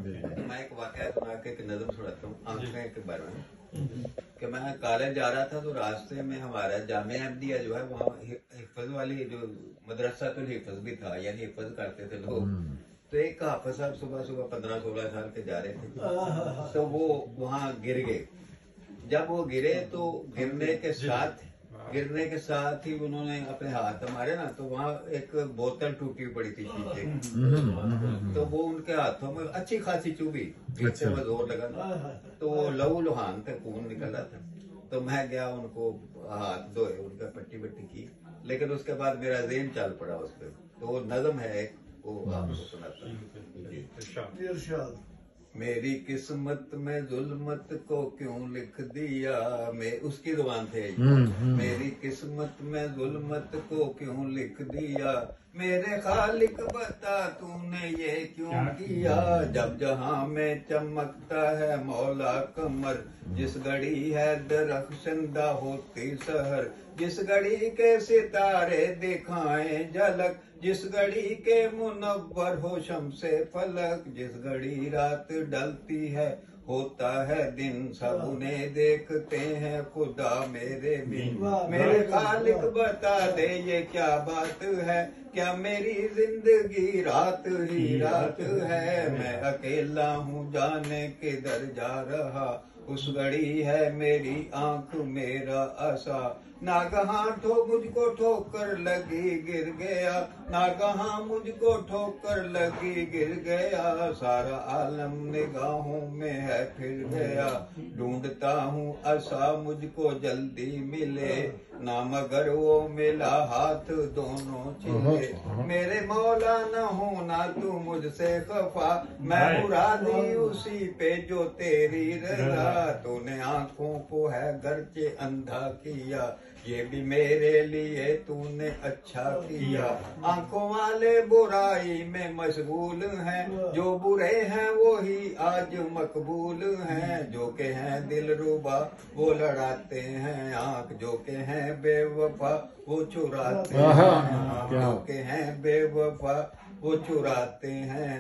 मैं एक वाकया सुना के एक नज़म सुनाता हूँ आंखें के बारे में कि मैं कॉलेज जा रहा था तो रास्ते में हमारा जामिया अहमदिया जो है वहाँ हिफ्ज वाली जो मदरसा तो हिफ्ज भी था, यानी हिफ्ज करते थे लोग। तो एक हाफिज साहब सुबह सुबह 15-16 साल के जा रहे थे तो वो वहाँ गिर गए। जब वो गिरे तो गिरने के साथ ही उन्होंने अपने हाथ मारे ना, तो वहाँ एक बोतल टूटी पड़ी थी शीशे की, तो वो उनके हाथों में अच्छी खासी चुभी, गिरते हुए जोर लगा ना, तो वो लहू लुहान थे, खून निकल रहा था। तो मैं गया, उनको हाथ धोए, उनका पट्टी वट्टी की, लेकिन उसके बाद मेरा ज़हन चल पड़ा उस पर। तो वो नज़म है, वो आपको सुनाता। मेरी किस्मत में जुल्मत को क्यों लिख दिया, मैं उसकी जुबान थे। मेरी किस्मत में जुल्मत को क्यों लिख दिया, मेरे खालिक बता तूने ये क्यों किया। जब जहां में चमकता है मौला कमर, जिस घड़ी है दरख्शंदा होती सहर, जिस घड़ी के सितारे दिखाए झलक, जिस घड़ी के मुनव्वर हो शम्से फलक, जिस घड़ी रात ढलती है होता है दिन, सब उन्हें देखते हैं खुदा मेरे बिन। मेरे खालिक बता दे ये क्या बात है, क्या मेरी जिंदगी रात ही रात है। मैं अकेला हूँ जाने किधर जा रहा, उस घड़ी है मेरी आंख मेरा आशा। नागहां मुझको ठोकर लगी गिर गया, नागहां मुझको ठोकर लगी गिर गया। सारा आलम निगाहों में है फिर गया, ढूंढता हूँ आशा मुझको जल्दी मिले, ना मगर वो मिला हाथ दोनों छिले। मेरे मौला न होना तू मुझसे खफा, मैं मुरादी उसी पे जो तेरी रजा। तूने आंखों को है गर्चे अंधा किया, ये भी मेरे लिए तूने अच्छा किया। आंखों वाले बुराई में मशगूल हैं, जो बुरे हैं वो ही आज मकबूल हैं। जो के हैं दिल रुबा वो लड़ाते हैं आंख, जो के हैं बेवफा वो चुराते हैं, जो के हैं बेवफा वो चुराते हैं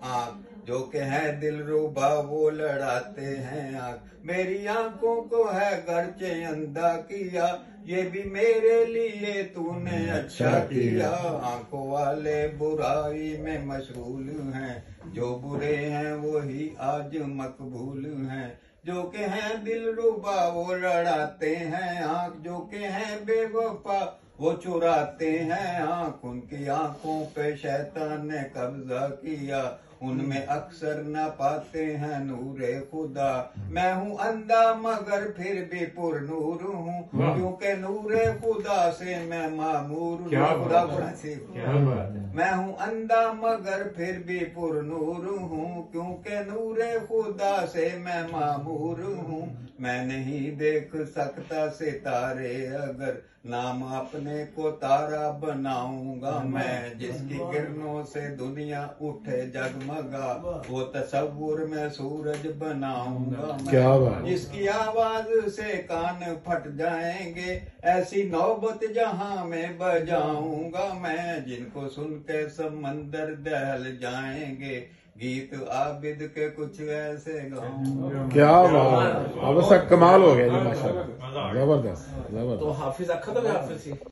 आंख, जो के हैं दिल रुबा वो लड़ाते हैं आंख। मेरी आंखों को है गर्चे अंधा किया, ये भी मेरे लिए तूने अच्छा किया। आंखों वाले बुराई में मशगूल हैं, जो बुरे हैं वो ही आज मकबूल हैं। जो के हैं दिल रुबा वो लड़ाते हैं आंख, जो के हैं बेवफा वो चुराते हैं आंख। उनकी आंखों पे शैतान ने कब्जा किया, उनमें अक्सर न पाते हैं नूरे खुदा। मैं हूँ अंधा मगर फिर भी पुरनूर हूँ, क्योंकि नूरे खुदा से मैं मामूर हूँ। खुदा को नसीब। मैं हूँ अंधा मगर फिर भी पुरनूर हूँ, क्योंकि नूरे खुदा से मैं मामूर हूँ। मैं नहीं देख सकता सितारे अगर नाम अपने को तारा बनाऊंगा मैं, जिसकी किरणों से दुनिया उठे जगमगा वो तसव्वुर में सूरज बनाऊंगा मैं। जिसकी आवाज से कान फट जाएंगे ऐसी नौबत जहां में बजाऊंगा मैं, जिनको सुन के समंदर दहल जाएंगे गीत आबिद के कुछ ऐसे गाऊंगा। क्या बात, अब सब कमाल हो गया जी माशाल्लाह, जबरदस्त जबरदस्त। तो हाफिज अखा तो हाफिज